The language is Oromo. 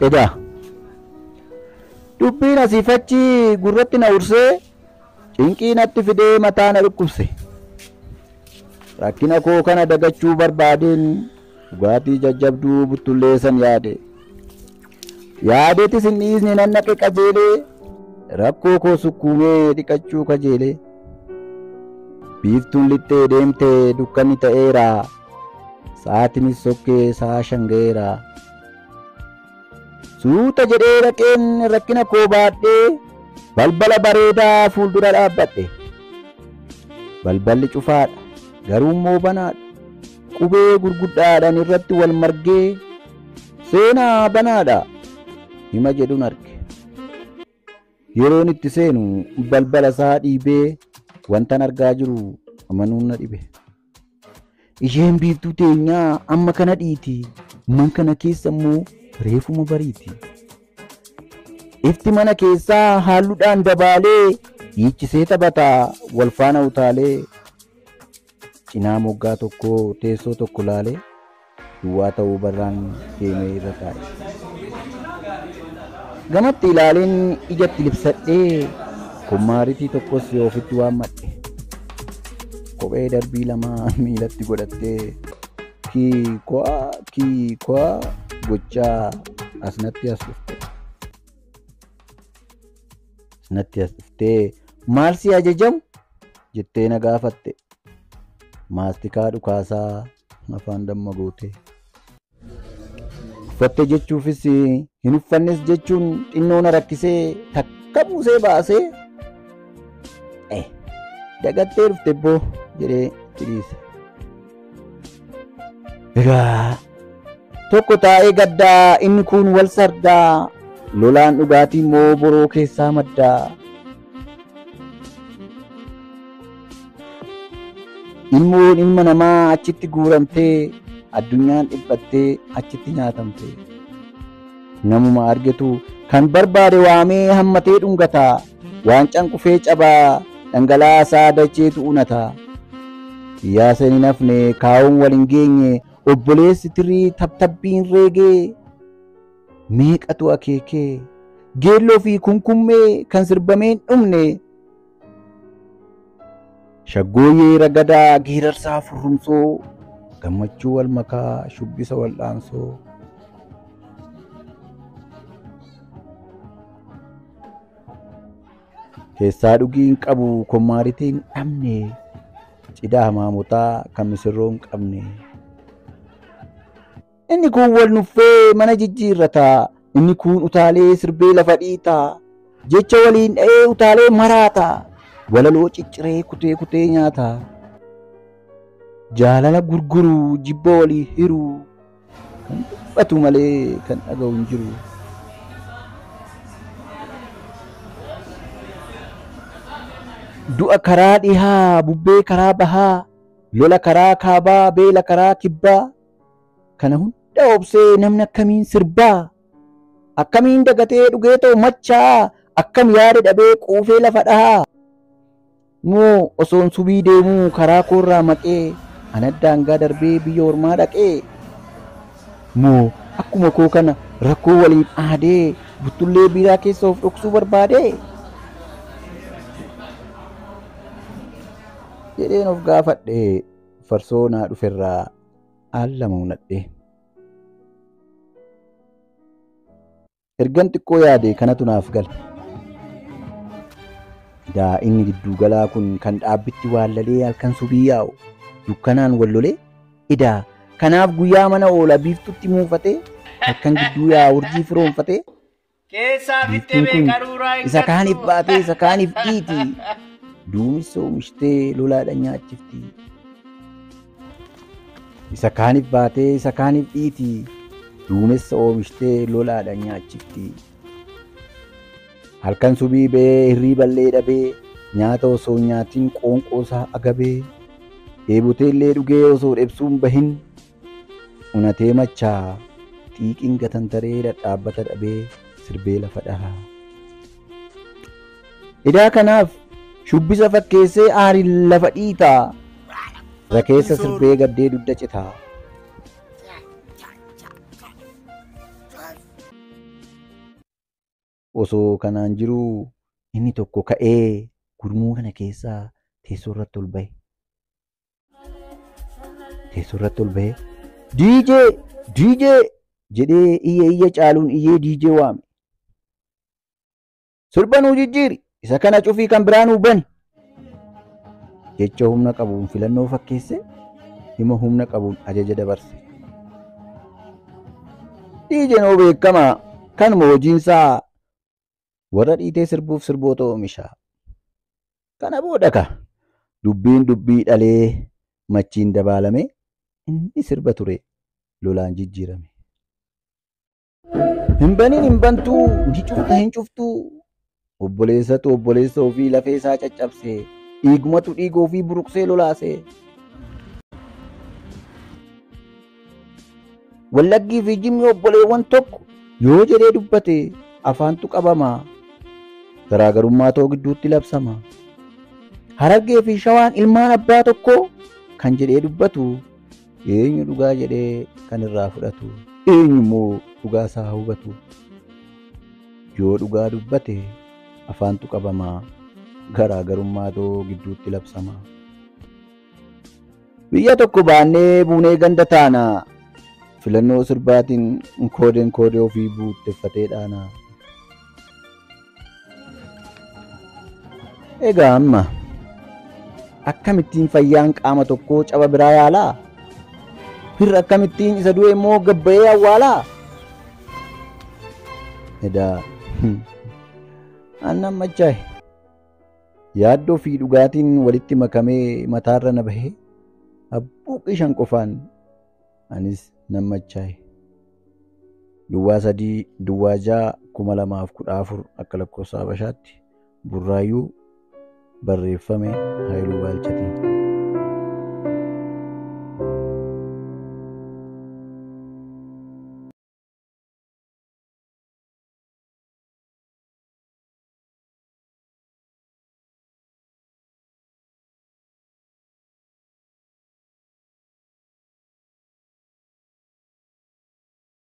Edaa dubbiin asiifachi gurratti na ursee cinqii natti fidee mataa na dhukkubse. Rakkina koo kana dagachuu barbaadeen dhugaatii jajjabduu buttulleessan yaade. Yaadeetis hin dhiisne nan naqe qajeelee rakkoo koo sukkuumee dhiqachuu kajeelee. Biiftuun lixxee deemtee dukkanni ta'eera. Sa'aatiinis sokkee sa'a shangeera. Suuta jedhee dhaqeen rakkina koo baadhee balbala bareedaa fuuldura dhaabbadhe. Balballi cufaadha garuu immoo banaadha. Qubee gurguddaadhaan irratti wal margee seenaa banaadha hima jedhuun arge. Yeroon itti seenu balbala isaa dhiibee wantan argaa jiru amanuun na dhibe. Isheen biiftuu teenyaa amma kana dhiiti, man kana keessa immoo reefuma bariiti. Ifti mana keessaa haalluudhaan dabaalee hiichisee taphataa wal faana utaalee. Cinaa moggaa tokko teessoo tokko laalee duwwaa ta'uu barraan deemee irra taa'e. Gamatti ilaaleen ijatti libsadhee kummaaritii tokkos ofitti waammadhe. Kophee darbii lama miilatti godhattee kiikwaa gochaa asnatti as dhuftee maal si ajajamu jettee na gaafatte. Maastikaa dhukaasaa afaan damma goote. Uffatte jechuufis hin uffannes jechuun xinnoo na rakkisee takka buusee baasee dagattee dhufte boo jedhee dhiise. Egaa tokko taa'ee gaddaa inni kun wal sardaa, lolaan dhugaatii immoo boroo keessaa maddaa. Ilmoon ilma namaa achitti guuramtee addunyaan dhiphattee achitti nyaatamte. Namuma argetu kan barbaade waamee hammatee dhungataa, waan canqufee cabaa dhangalaasaa dacheetu unataa. Siyaasa hin hafne kaa'uun wal hin geenye obboleessi tirii tabtabbiin reegee. Meeqatu akeekee geelloo fi kunkummee kan sirbameen dhumne. Shaggooyyee ragadaa giirarsaa furrumsoo, gammachuu wal makaa shubbisa wal'aansoo. Keessaa dhugii hin qabu kommaaritii hin dhabne, cidaa hamaamotaa kan misirroo hin qabne. Inni kun wal nuffee mana jijjiirrataa, inni kun utaalee sirbee lafa dhiitaa, jecha waliin dha'ee utaalee maraataa. Walaloo cicciree kutee kutee nyaata. Jaalala gurguru jibba walii hiru, kan dubbatu malee kan dhaga'u hin jiru. Du'a karaa dhihaa bubbee karaa bahaa, lola karaa kaabaa beela karaa kibbaa. Kana hunda obsee namni akkamiin sirbaa, akkamiin dagatee dhugeetoo machaa, akkam yaada dhabee quufee lafa dhahaa. Moo osoon subii deemuu karaa koorraa maqee anaddaan gaa darbee biyya ormaa dhaqee. Moo akkuma koo kana rakkoo waliin aadee buttullee biiraa keessa of dhoksuu barbaadee jedheen of gaafadhe. Farsoo naa dhuferraa al lama unadhe. Ergan xiqqoo yaade kanatu naaf gala. Inni gidduu galaa kun kan dhaabbitti wallalee halkan subii yaa'u dukkanaan wallolee. Idaa kanaaf guyyaa mana oola biiftutti muufatee halkan gidduu yaa'u urjii firoonfatee. Biiftuun kun isa kaaniif baatee isa kaaniif dhiiti, duumessa oomishtee lolaadhaan nyaachifti. Isa kaaniif baatee isa kaaniif dhiiti, duumessa oomishtee lolaadhaan nyaachifti. Halkan subii ba'ee hirriiballee dhabee nyaata osoo nyaatiin qoonqoo isaa agabee. Dheebotee illee dhugee osoo dheebsuun bahin unatee machaa xiiqiin gatantaree dhadhaabbata dhabee sirbee lafa dhahaa. Idaa kanaaf shubbisa fakkeessee aariin lafa dhiitaa, rakeessa sirbee gaddee dudda citaa. Osoo kanaan jiruu inni tokko ka'ee gurmuu kana keessaa teessoo irratti ol ba'e. Teessoo irratti ol ba'ee diijee jedhee iyya caaluun iyyee diijee waame. Sirba nuu jijjiiri isa kana cufii kan biraa nuu bani. Jecha humna qabuun filannoo fakkeesse hima humna qabuun ajaja dabarse. Diijeen oo beekamaa kanuma hojiinsaa warra dhiitee sirbuuf sirboota oomishaa. Kana booda ka dubbiin dubbii dhalee machiin dabaalame inni sirba ture lolaan jijjiirame. Hin baniin hin bantuu ni cufta hin cuftuu obboleessatu obboleessa ofii lafee isaa caccabsee dhiigumatu dhiiga ofii buruqsee lolaasee. Wallaggii fi Jimmi obboleewwan tokko yoo jedhee dubbate afaantu qabamaa. Garaagarummaa too gidduutti labsama. Harargee fi Shawaan ilmaan abbaa tokkoo kan jedhee dubbatu eenyu dhugaa jedhee kan irraa fudhatu eenyu immoo dhugaa isaa hubatu. Yoo dhugaa dubbate afaantu qabamaa. Garaagarummaa too gidduutti labsama. Biyya tokko baannee buunee ganda taana. Filannoo sirbaatiin koodee ofii buutteffatee dhaana. Egaa amma akkamittiin fayyaan qaama tokkoo caba biraa yaalaa? Firra akkamittiin isa du'e immoo gabbayee awwaalaa? Edaa aannan machaa'e yaaddoo fi dhugaatiin walitti makamee mataarra na bahee abbuuqii shan qofaan anis nan machaa'e. Duwwaa 3 Duwwaa 6 2014 akka lakkoofsa Habashaatti Burraayyuu barreeffame Haayiluu Baalchatiin.